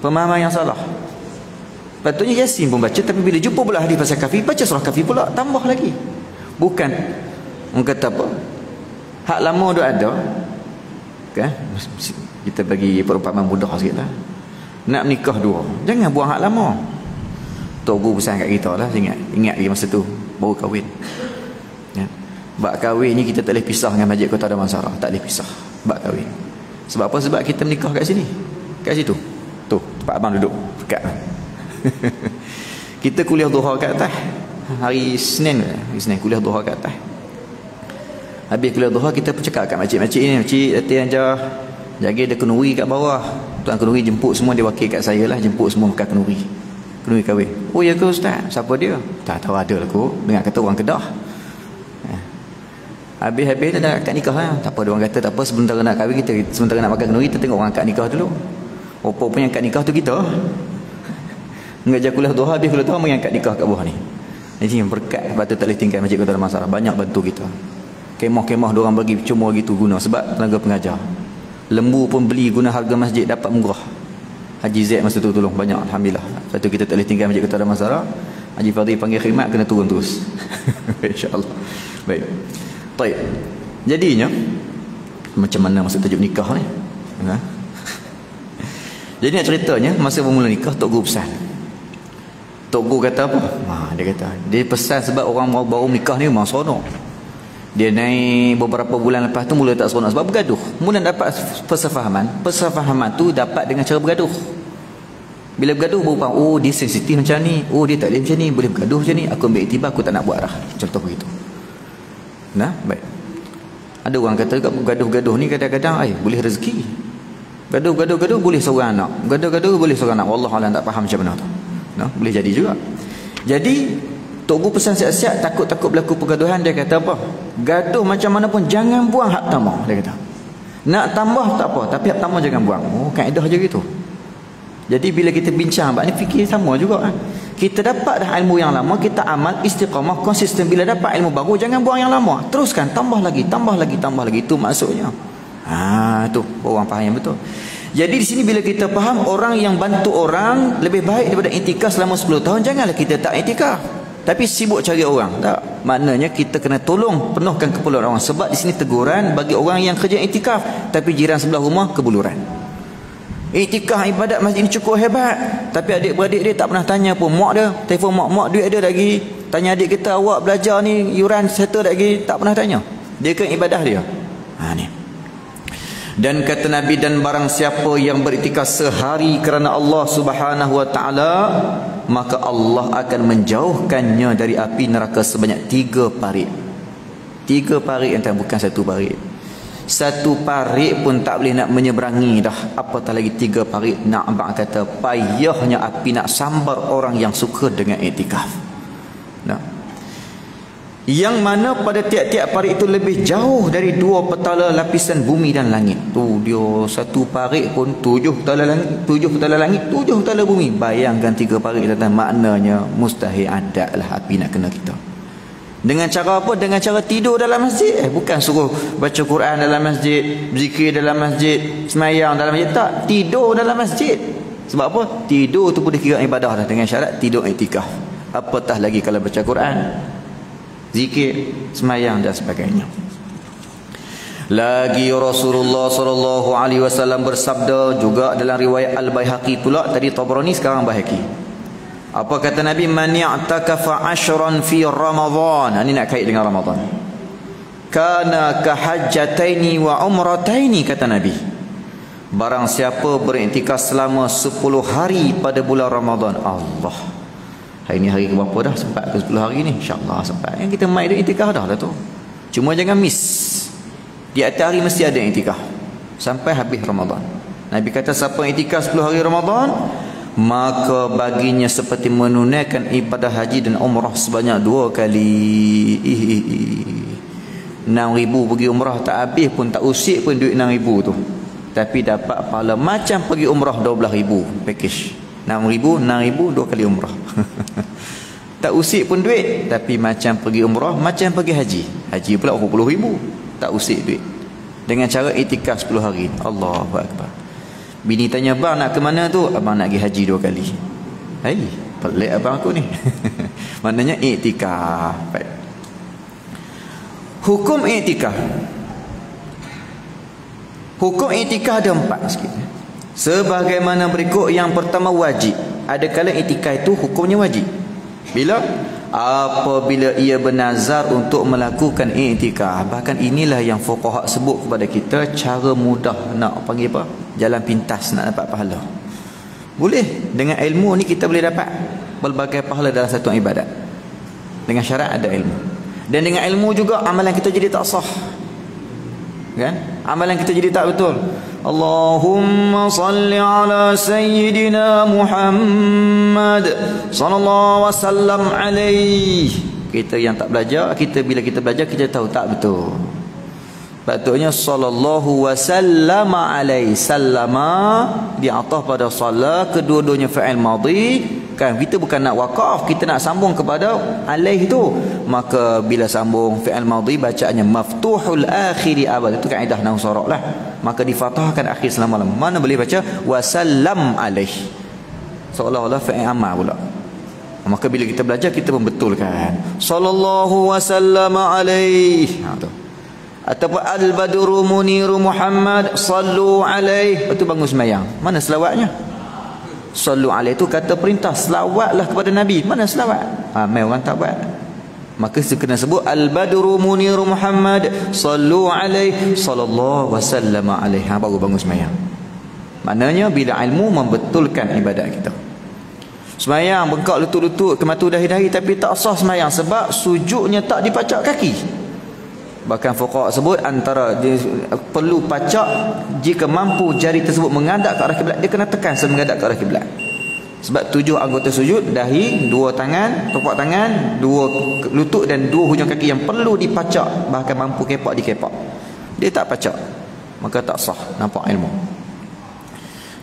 Speaker 1: Pemahaman yang salah. Patutnya Yasin pun baca, tapi bila jumpa pula hadis pasal Kahfi, baca surah Kahfi pula, tambah lagi. Bukan orang kata apa? Hak lama tu ada. Kan? Kita bagi perumpamaan mudah sikitlah. Nak menikah dua, jangan buang hak lama. Tok guru pesan kat kita lah, ingat lagi masa tu baru kahwin. Ya. Bak kahwin ni kita tak boleh pisah dengan Masjid Kota Damansara, tak boleh pisah bak kahwin. Sebab apa? Sebab kita menikah kat sini, kat situ. Tu tempat abang duduk dekat. Kita kuliah duha kat atas hari Senin kuliah duha kat atas. Habis kuliah duha kita bercakap kat makcik-makcik ni, makcik latihan je, jaga ada kenduri kat bawah. Tuan kenduri jemput semua, dia wakil kat saya lah, jemput semua makan kenduri kahwin. Oh ya ke ustaz? Siapa dia? Tak tahu, ada lah kot, dengar kata orang Kedah. Habis-habis dia dah akad nikah lah. Tak apa, dia orang kata tak apa, sementara nak kahwin kita, sementara nak makan kenduri, kita tengok orang akad nikah dulu. Apa punya akad nikah tu kita mengajar kuliah duha, habis kuliah duha mengangkat nikah kat bawah ni. Jadi berkat, sebab tu tak boleh tinggal Masjid Kota Damansara, banyak bantu kita. Kemah-kemah diorang bagi cuma gitu guna sebab tenaga pengajar. Lembu pun beli guna harga masjid, dapat murah. Haji Z masa tu tolong banyak, alhamdulillah. Sebab tu kita tak boleh tinggal Masjid Kota Damansara. Haji Fadhil panggil khidmat, kena turun terus. InsyaAllah. Baik. Baik. Jadinya macam mana masa tajuk nikah ni? Jadi nak ceritanya masa bermula nikah, Tok Guru pesan. Tok Guru kata apa? Dia kata dia pesan sebab orang baru nikah ni memang seronok. Dia naik beberapa bulan lepas tu mula tak seronok sebab bergaduh. Mula dapat persefahaman tu dapat dengan cara bergaduh. Bila bergaduh baru faham, oh dia sensitif macam ni, oh dia tak boleh macam ni, boleh bergaduh macam ni, aku ambil iktibar, aku tak nak buat dah. Contoh begitu. Nah, baik. Ada orang kata gaduh-gaduh ni kadang-kadang boleh rezeki. Gaduh-gaduh boleh seorang anak. Gaduh-gaduh boleh seorang anak. Wallahualam tak faham macam mana tu. Boleh jadi juga. Jadi Tok Guru pesan siap-siap, takut-takut berlaku pergaduhan. Dia kata apa? Gaduh macam mana pun jangan buang hak tambah. Dia kata nak tambah tak apa, tapi hak tambah jangan buang. Oh, kaedah je gitu. Jadi bila kita bincang abang ni fikir sama juga kan. Kita dapat dah ilmu yang lama, kita amal istiqamah konsisten. Bila dapat ilmu baru jangan buang yang lama, teruskan, tambah lagi. Itu maksudnya. Tu orang faham yang betul. Jadi di sini bila kita faham orang yang bantu orang lebih baik daripada iktikaf selama 10 tahun, janganlah kita tak iktikaf tapi sibuk cari orang. Tak, maknanya kita kena tolong penuhkan keperluan orang. Sebab di sini teguran bagi orang yang kerja iktikaf tapi jiran sebelah rumah kebuluran. Iktikaf ibadat masjid ini cukup hebat, tapi adik-beradik dia tak pernah tanya pun. Mak dia telefon, mak duit ada lagi. Tanya adik kita, awak belajar ni yuran settle lagi, tak pernah tanya. Dia kan ibadah dia. Ni. Dan kata Nabi, dan barang siapa yang beriktikaf sehari kerana Allah Subhanahu wa taala, maka Allah akan menjauhkannya dari api neraka sebanyak 3 parit. 3 parit yang bukan 1 parit. 1 parit pun tak boleh nak menyeberangi dah, apatah lagi 3 parit. Nak abang kata payahnya api nak sambar orang yang suka dengan iktikaf. Yang mana pada tiap-tiap parit itu lebih jauh dari 2 petala lapisan bumi dan langit. Tu dia 1 parit pun 7 petala langit, 7 petala langit, 7 petala bumi. Bayangkan 3 parit datang, maknanya mustahil adalah api nak kena kita. Dengan cara apa? Dengan cara tidur dalam masjid. Bukan suruh baca Quran dalam masjid, zikir dalam masjid, semayang dalam masjid. Tak, tidur dalam masjid. Sebab apa? Tidur tu pun dikira ibadah dah, dengan syarat tidur iktikaf. Apatah lagi kalau baca Quran, zikir, semayang dan sebagainya. Lagi Rasulullah SAW bersabda juga dalam riwayat Al-Baihaqi pula, tadi Tabrani sekarang Baihaqi. Apa kata Nabi? Man ya'takafa 'ashran fi Ramadan. Ini nak kait dengan Ramadan. Kana kahajjataini wa umrataini, kata Nabi. Barang siapa beriktikaf selama 10 hari pada bulan Ramadan. Allah. Hari ni hari ke berapa dah? Sempat ke 10 hari ni? InsyaAllah sempat. Yang kita mai dah iktikaf dah tu. Cuma jangan miss. Di atas hari mesti ada iktikaf sampai habis Ramadan. Nabi kata siapa iktikaf 10 hari Ramadan, maka baginya seperti menunaikan ibadah haji dan umrah sebanyak 2 kali. 6,000 pergi umrah tak habis pun, tak usik pun duit 6,000 tu, tapi dapat pahala macam pergi umrah 12,000 package. 6,000 2 kali umrah. Tak usik pun duit, tapi macam pergi umrah, macam pergi haji. Haji pula 40,000, tak usik duit, dengan cara iktikaf 10 hari. Allahu Akbar. Bini tanya, bang nak ke mana tu? Abang nak pergi haji 2 kali. Hai, pelik abang aku ni. Maknanya iktikaf. Baik. Hukum iktikaf. Hukum iktikaf ada 4 sikit. Sebagaimana berikut. Yang pertama, wajib. Adakala iktikaf itu hukumnya wajib. Bila? Apabila ia bernazar untuk melakukan iktikaf. Bahkan inilah yang fuqaha sebut kepada kita cara mudah nak panggil apa? Jalan pintas nak dapat pahala. Boleh. Dengan ilmu ni kita boleh dapat berbagai pahala dalam satu ibadat, dengan syarat ada ilmu. Dan dengan ilmu juga amalan kita jadi tak sah, kan? Amalan kita jadi tak betul. Allahumma salli ala sayyidina Muhammad sallallahu wasallam alaihi. Kita yang tak belajar, bila kita belajar kita tahu tak betul. Patutnya sallallahu wasallam alaihi. Sallama di atas pada salat, kedua-duanya fa'il madhi, kan? Kita bukan nak waqaf, kita nak sambung kepada alaihi tu. Maka bila sambung fi'il madhi bacaannya maftuhul akhiri abad. Itu kaedah nahwu sharaq lah. Maka difathahkan akhir selama-lama. Mana boleh baca wasallam alaihi, seolah-olah fa'il amar pula. Maka bila kita belajar kita membetulkan sallallahu wasallam alaihi. Tu. Ataupun al-badru muniru Muhammad sallu alaihi. Itu bangun sembahyang. Mana selawatnya? Sallu alaihi itu kata perintah, selawatlah kepada Nabi. Mana selawat? Mai orang tak buat. Maka kena sebut al-badru muniru Muhammad sallu alaihi sallallahu wasallam alaihi. Baru bangun sembahyang. Maknanya bila ilmu membetulkan ibadat kita. Sembahyang bengkak lutut-lutut, kematu dahi-dahi, tapi tak sah sembahyang sebab sujudnya tak dipacak kaki. Bahkan fuqaha sebut antara dia perlu pacak jika mampu jari tersebut menghadap ke arah kiblat, dia kena tekan menghadap ke arah kiblat. Sebab 7 anggota sujud, dahi, 2 tangan, telapak tangan, 2 lutut dan 2 hujung kaki yang perlu dipacak, bahkan mampu kepak dikepak. Dia tak pacak, maka tak sah. Nampak ilmu.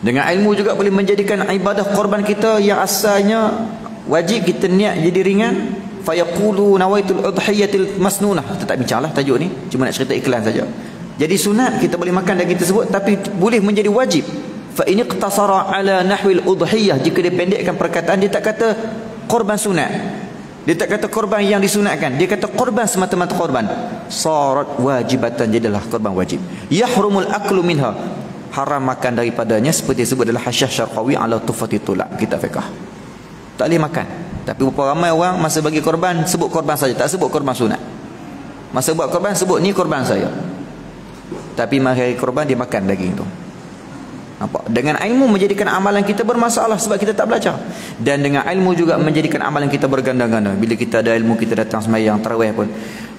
Speaker 1: Dengan ilmu juga boleh menjadikan ibadah korban kita yang asalnya wajib kita niat jadi ringan. Fayaqulu nawaitul udhiyatil masnunah. Kita tak bincanglah tajuk ni, cuma nak cerita iklan saja. Jadi sunat kita boleh makan daging tersebut, tapi boleh menjadi wajib. Fa in iqtasara ala nahwil udhiyah, jika dia pendekkan perkataan, dia tak kata korban sunat, dia tak kata korban yang disunatkan, dia kata korban semata-mata korban. Sarat wajibatan, jadilah korban wajib. Yahrumul aklu minha, haram makan daripadanya, seperti disebut dalam Hasyiah Syarqawi ala Tuhfatul Tulab, kitab fiqh. Tak boleh makan. Tapi berapa ramai orang masa bagi korban sebut korban saja, tak sebut korban sunat. Masa buat korban sebut ni korban saya, tapi mari korban dia makan daging tu. Nampak? Dengan ilmu menjadikan amalan kita bermasalah sebab kita tak belajar. Dan dengan ilmu juga menjadikan amalan kita berganda-ganda. Bila kita ada ilmu, kita datang semayang tarawih pun,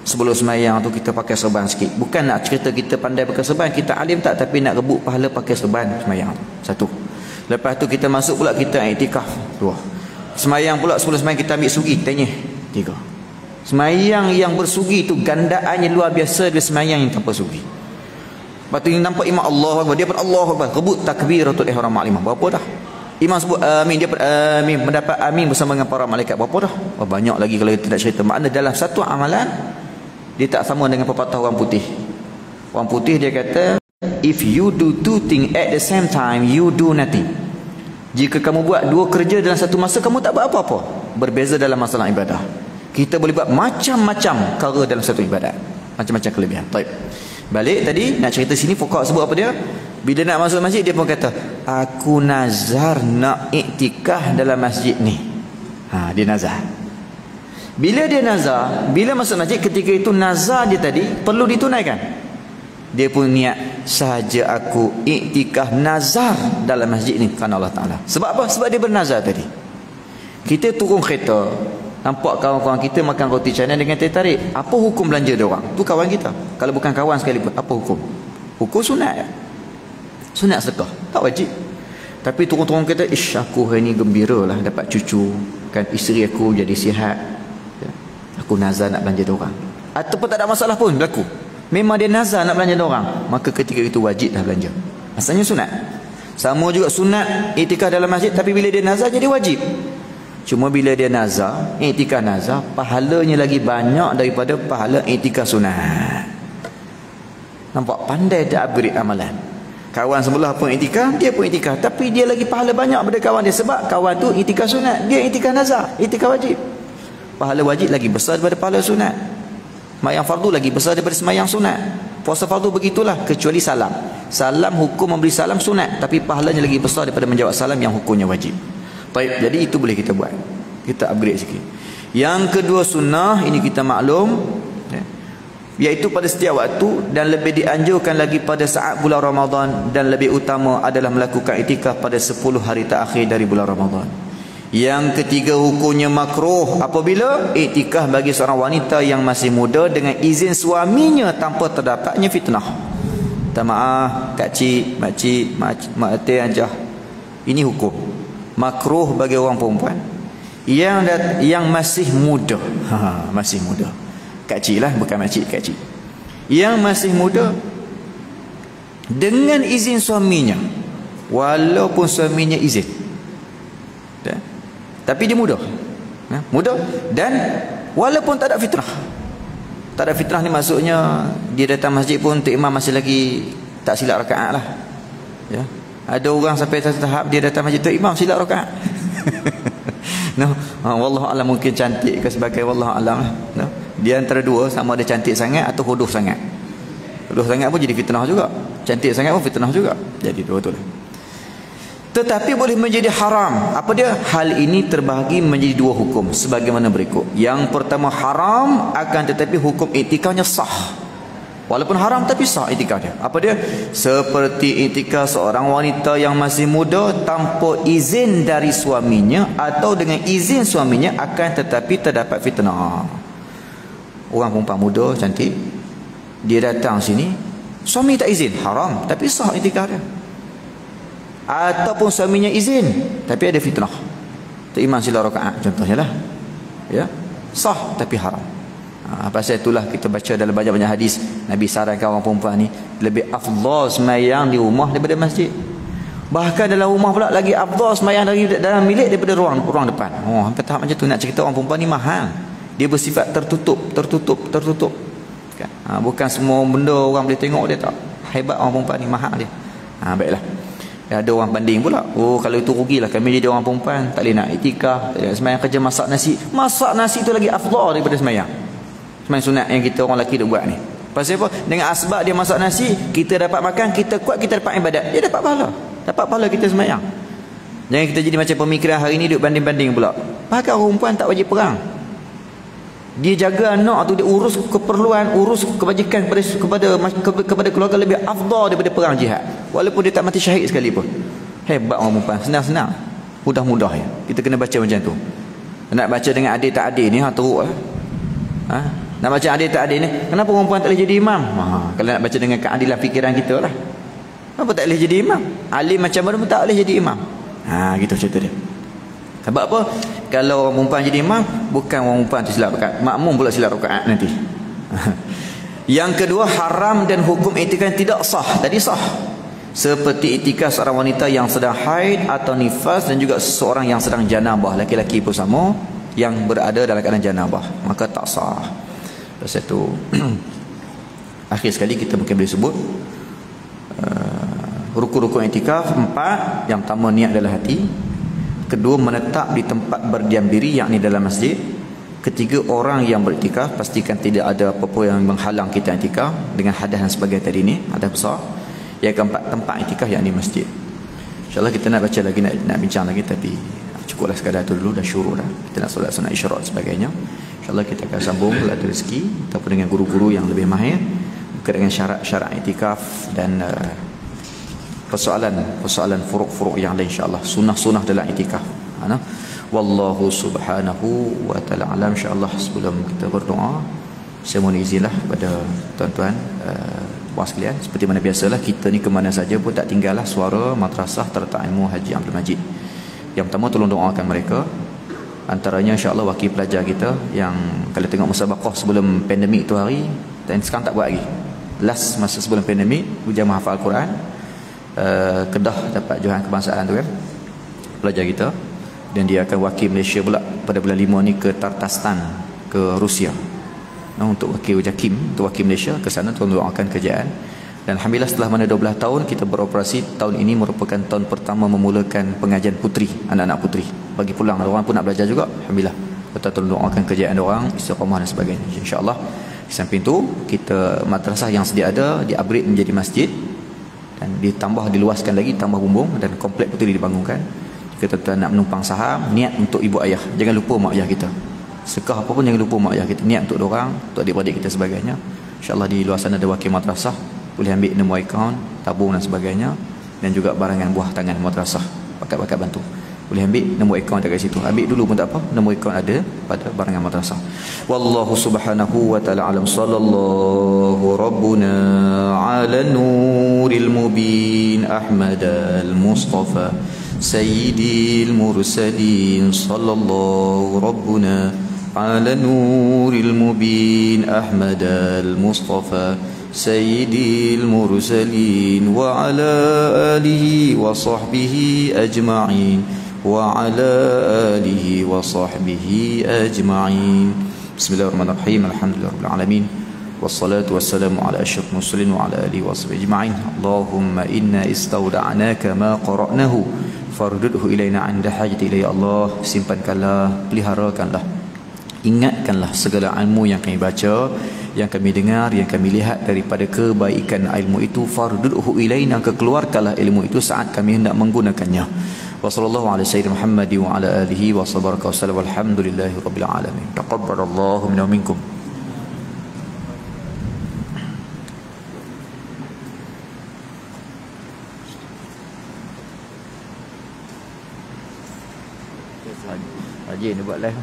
Speaker 1: sebelum semayang tu kita pakai serban sikit. Bukan nak cerita kita pandai pakai serban, kita alim tak, tapi nak rebut pahala pakai serban semayang. Satu. Lepas tu kita masuk pula, kita iktikaf. 2. Semayang pula, sebelum semayang kita ambil sugi, tanya. 3. Semayang yang bersugi tu gandaannya luar biasa dari semayang yang tanpa sugi. Lepas tu nampak imam Allah Akbar, dia pun Allah Akbar, rebut takbiratul ihram ma'al imam. Berapa dah? Imam sebut amin, dia pun amin, mendapat amin bersama dengan para malaikat. Berapa dah? Oh, banyak lagi kalau kita nak cerita. Makna dalam satu amalan dia tak sama dengan pepatah orang putih. Orang putih dia kata, if you do 2 things at the same time, you do nothing. Jika kamu buat 2 kerja dalam satu masa, kamu tak buat apa-apa. Berbeza dalam masalah ibadah. Kita boleh buat macam-macam perkara dalam satu ibadat, macam-macam kelebihan. Baik. Balik tadi nak cerita sini, fokus sebut apa dia? Bila nak masuk masjid, dia pun kata, aku nazar nak iktikaf dalam masjid ni. Dia nazar. Bila dia nazar, bila masuk masjid, ketika itu nazar dia tadi perlu ditunaikan. Dia pun niat, sahaja aku iktikaf nazar dalam masjid ni kerana Allah Ta'ala. Sebab apa? Sebab dia bernazar tadi. Kita turun kereta, nampak kawan-kawan kita makan roti canai dengan teh tarik. Apa hukum belanja dia orang? Tu kawan kita. Kalau bukan kawan sekalipun, apa hukum? Hukum sunat. Sunat sedekah, tak wajib. Tapi turun-turun kata, ish, aku hari ni gembira lah dapat cucu, kan isteri aku jadi sihat, aku nazar nak belanja dia orang. Ataupun tak ada masalah pun berlaku, memang dia nazar nak belanja dia orang, maka ketika itu wajib dah belanja. Asalnya sunat. Sama juga sunat iktikaf dalam masjid, tapi bila dia nazar jadi wajib. Cuma bila dia nazar, iktikaf nazar, pahalanya lagi banyak daripada pahala iktikaf sunat. Nampak? Pandai dia upgrade amalan. Kawan sebelah pun iktikaf, dia pun iktikaf, tapi dia lagi pahala banyak daripada kawan dia. Sebab kawan tu iktikaf sunat, dia iktikaf nazar, iktikaf wajib. Pahala wajib lagi besar daripada pahala sunat. Semayang fardu lagi besar daripada semayang sunat. Puasa fardu begitulah, kecuali salam. Salam, hukum memberi salam sunat, tapi pahalanya lagi besar daripada menjawab salam yang hukumnya wajib. Baik, jadi itu boleh kita buat. Kita upgrade sikit. Yang kedua sunnah, ini kita maklum, iaitu pada setiap waktu, dan lebih dianjurkan lagi pada saat bulan Ramadan, dan lebih utama adalah melakukan iktikaf pada 10 hari terakhir dari bulan Ramadan. Yang ketiga, hukumnya makruh apabila iktikaf bagi seorang wanita yang masih muda dengan izin suaminya tanpa terdapatnya fitnah. Minta maaf, kak cik, mak cik, mak teh aja. Ini hukum makruh bagi orang perempuan yang masih muda. Masih muda. Kak cik lah, bukan mak cik, kak cik. Yang masih muda dengan izin suaminya, walaupun suaminya izin, tapi dia muda. Muda dan walaupun tak ada fitnah. Tak ada fitnah ni maksudnya dia datang masjid pun Tok Imam masih lagi tak silap rakaat lah. Ya. Ada orang sampai tahap dia datang masjid, Tok Imam silap rakaat. No, wallahu alam, mungkin cantik ke sebagai wallahu alam. No. Dia antara dua, sama ada cantik sangat atau hodoh sangat. Hodoh sangat pun jadi fitnah juga, cantik sangat pun fitnah juga. Jadi dua tu lah. Tetapi boleh menjadi haram. Apa dia? Hal ini terbahagi menjadi 2 hukum sebagaimana berikut. Yang pertama, haram, akan tetapi hukum iktikafnya sah. Walaupun haram tapi sah iktikaf dia. Apa dia? Seperti iktikaf seorang wanita yang masih muda tanpa izin dari suaminya atau dengan izin suaminya, akan tetapi terdapat fitnah. Orang perempuan muda cantik, dia datang sini, suami tak izin, haram, tapi sah iktikaf dia. Ataupun suaminya izin tapi ada fitnah, Tok Imam sila rakaat contohnya lah. Ya. Sah tapi haram. Pasal itulah kita baca dalam banyak-banyak hadis Nabi sarankan orang perempuan ni lebih afdal sembahyang di rumah daripada masjid. Bahkan dalam rumah pula lagi afdal sembahyang dari dalam bilik daripada ruang depan. Sampai tahap macam tu nak cerita orang perempuan ni mahal. Dia bersifat tertutup kan? Bukan semua benda orang boleh tengok dia tak. Hebat orang perempuan ni, mahal dia. Baiklah. Ada orang banding pula, kalau itu rugilah kami jadi orang perempuan, tak boleh nak iktikaf, tak boleh nak sembahyang, kerja masak nasi tu lagi afdal daripada sembahyang sunat yang kita orang lelaki duk buat ni. Pasal apa? Dengan asbab dia masak nasi, kita dapat makan, kita kuat, kita dapat ibadat, dia dapat pahala kita sembahyang. Jangan kita jadi macam pemikiran hari ni duk banding-banding pula. Bahkan orang perempuan tak wajib perang, dia jaga anak tu, dia urus keperluan, urus kebajikan kepada keluarga lebih afdal daripada perang jihad, walaupun dia tak mati syahid sekalipun. Hebat orang perempuan, senang-senang, mudah-mudah ya. Kita kena baca macam tu. Nak baca dengan adil tak adil ni teruk nak baca adil tak adil ni, kenapa orang perempuan tak boleh jadi imam? Kalau nak baca dengan keadilan fikiran kita lah, kenapa tak boleh jadi imam? Alim macam mana pun tak boleh jadi imam. Gitu cerita dia. Sebab apa? Kalau orang perempuan jadi imam, bukan orang perempuan tu silap rakaat, makmum pula silap rakaat nanti. Yang kedua, haram dan hukum iktikaf tidak sah. Tadi sah, seperti iktikaf seorang wanita yang sedang haid atau nifas, dan juga seorang yang sedang janabah, laki-laki pun sama, yang berada dalam keadaan janabah, maka tak sah. Pasal itu akhir sekali kita mungkin boleh sebut rukun-rukun iktikaf 4. Yang pertama, niat dalam hati. Kedua, menetap di tempat berdiam diri, yakni dalam masjid. Ketiga, orang yang beriktikaf pastikan tidak ada apa-apa yang menghalang kita iktikaf dengan hadas dan sebagainya tadi ni, hadas besar. Yang keempat, tempat iktikaf yakni masjid. InsyaAllah kita nak baca lagi, nak bincang lagi, tapi cukuplah sekadar itu dulu, dah syuruk dah. Kita nak solat sunat isyarat dan sebagainya. InsyaAllah kita akan sambung kalau ada rezeki, ataupun dengan guru-guru yang lebih mahir berkaitan dengan syarat-syarat iktikaf dan persoalan furuk-furuk yang lain, insyaAllah sunnah-sunnah dalam iktikaf. Wallahu subhanahu wa ta'ala alam. InsyaAllah sebelum kita berdoa, saya mohon izinlah kepada tuan-tuan puan sekalian, seperti mana biasalah kita ni kemana saja pun tak tinggallah suara Madrasah Terletak Ilmu Haji Abdul Majid. Yang pertama, tolong doakan mereka. Antaranya insyaAllah wakil pelajar kita yang kalau tengok musabaqah sebelum pandemik tu hari, dan sekarang tak buat lagi, last masa sebelum pandemik, ujian menghafal Al-Quran, Kedah dapat johan kebangsaan tu kan, pelajar kita, dan dia akan wakil Malaysia pula pada bulan 5 ni ke Tartastan, ke Rusia, untuk wakil JAKIM, untuk wakil Malaysia ke sana. Tuan doakan kerjaan. Dan alhamdulillah setelah mana 12 tahun kita beroperasi, tahun ini merupakan tahun pertama memulakan pengajian putri, anak-anak putri bagi pulang. Orang pun nak belajar juga, alhamdulillah. Kita tolong doakan kerjaan orang, istiqamah dan sebagainya, insya-Allah. Di samping tu, kita madrasah yang sedia ada di-upgrade menjadi masjid, dan ditambah, diluaskan lagi, tambah bumbung, dan komplek putri dibangunkan. Jika tuan-tuan nak menumpang saham, niat untuk ibu ayah, jangan lupa mak ayah kita. Sekah apa pun jangan lupa mak ayah kita, niat untuk diorang, untuk adik-beradik kita sebagainya. InsyaAllah di luar sana ada wakil madrasah, boleh ambil nombor akaun, tabung dan sebagainya, dan juga barangan buah tangan madrasah, bakat-bakat bantu. Boleh ambil nombor akaun dekat situ. Ambil dulu pun tak apa, nombor akaun ada pada barangan madrasah. Wallahu subhanahu wa ta'ala alam. Sallallahu rabbuna ala nuril mubin Ahmad al-Mustafa sayyidil mursalin. Sallallahu rabbuna ala nuril mubin Ahmad al-Mustafa sayyidil mursalin wa ala alihi wa sahbihi ajma'in wa ala alihi wa sahbihi ajma'in. Bismillahirrahmanirrahim. Alhamdulillahirabbil alamin. Wassalatu wassalamu ala asyrafil mursalin wa ala alihi wa sahbihi ajma'in. Allahumma inna istawda'naka ma qara'nahu fardudhu ilaina 'inda hajati ilayya. Allah, simpankanlah, peliharakanlah, ingatkanlah segala ilmu yang kami baca, yang kami dengar, yang kami lihat daripada kebaikan ilmu itu. Fardudhu ilaina, kekeluarkanlah ilmu itu saat kami hendak menggunakannya. Wa sallallahu ala sayyidina Muhammad wa ala alihi wa sabaraka wa sallam. Alhamdulillahi rabbil alamin. Taqabbalallahu minna wa minkum. Haji ni buat live.